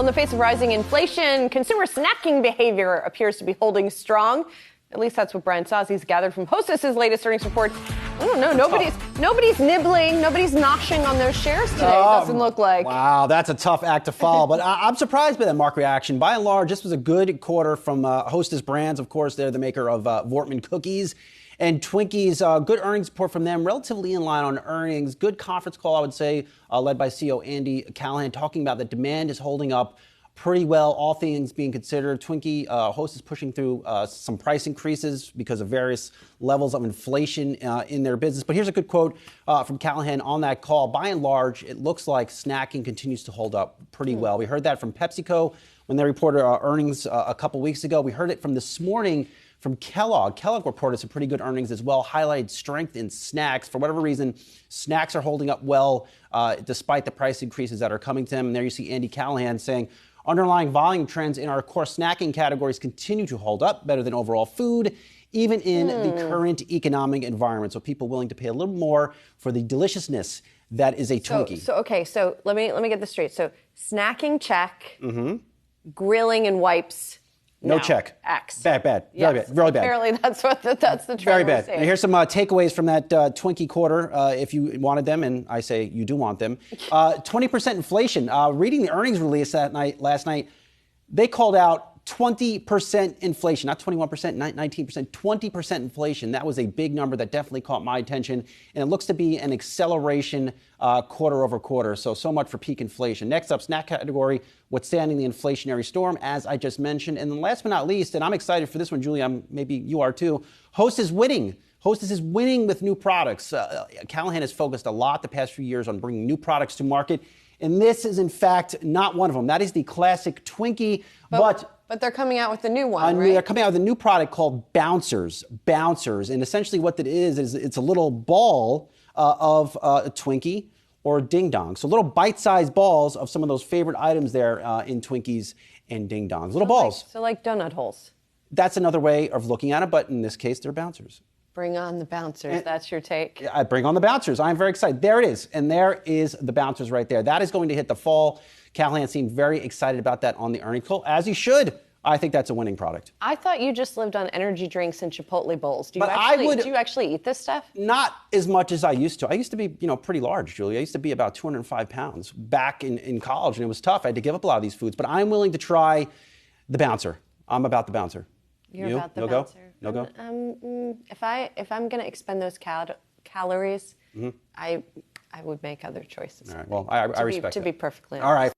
Well, in the face of rising inflation, consumer snacking behavior appears to be holding strong. At least that's what Brian Sozzi's gathered from Hostess's latest earnings report. I don't know. Nobody's nibbling. Nobody's noshing on those shares today. It doesn't look like. Wow, that's a tough act to follow. But I'm surprised by that market reaction. By and large, this was a good quarter from Hostess Brands. Of course, they're the maker of Voortman cookies and Twinkies. Good earnings report from them. Relatively in line on earnings. Good conference call, I would say, led by CEO Andy Callahan, talking about that demand is holding up pretty well, all things being considered. Twinkie Hostess pushing through some price increases because of various levels of inflation in their business. But here's a good quote from Callahan on that call. By and large, it looks like snacking continues to hold up pretty well. We heard that from PepsiCo when they reported earnings a couple weeks ago. We heard it from this morning from Kellogg. Kellogg reported some pretty good earnings as well, highlighted strength in snacks. For whatever reason, snacks are holding up well despite the price increases that are coming to them. And there you see Andy Callahan saying, underlying volume trends in our core snacking categories continue to hold up better than overall food, even in the current economic environment. So people willing to pay a little more for the deliciousness that is a Twinkie. So let me get this straight. So snacking check, grilling and wipes. No check. X. Bad. Yes. Really bad. Apparently that's the trend. Very bad. And here's some takeaways from that Twinkie quarter, if you wanted them, and I say you do want them. 20% inflation. Reading the earnings release last night, they called out 20% inflation, not 21%, 19%, 20% inflation. That was a big number that definitely caught my attention, and it looks to be an acceleration quarter over quarter. So much for peak inflation. Next up, snack category, withstanding the inflationary storm, as I just mentioned. And then last but not least, and I'm excited for this one, Julie, maybe you are too, Hostess is winning. Hostess is winning with new products. Callahan has focused a lot the past few years on bringing new products to market, and this is, in fact, not one of them. That is the classic Twinkie, But they're coming out with a new one, right? They're coming out with a new product called Bouncers. And essentially what that is it's a little ball of a Twinkie or Ding Dong. So little bite-sized balls of some of those favorite items there in Twinkies and Ding Dongs. Little balls. So like donut holes. That's another way of looking at it, but in this case, they're Bouncers. Bring on the Bouncers. That's your take. I bring on the Bouncers. I'm very excited. There it is. And there is the Bouncers right there. That is going to hit the fall. Callahan seemed very excited about that on the earnings call, as he should. I think that's a winning product. I thought you just lived on energy drinks and Chipotle bowls. Do you actually eat this stuff? Not as much as I used to. I used to be, pretty large, Julie. I used to be about 205 pounds back in college, and it was tough. I had to give up a lot of these foods, but I'm willing to try the Bouncer. I'm about the Bouncer. You're about the Bouncer. No go? If I'm going to expend those calories, I would make other choices. All right. Well, I respect to be perfectly honest. All right.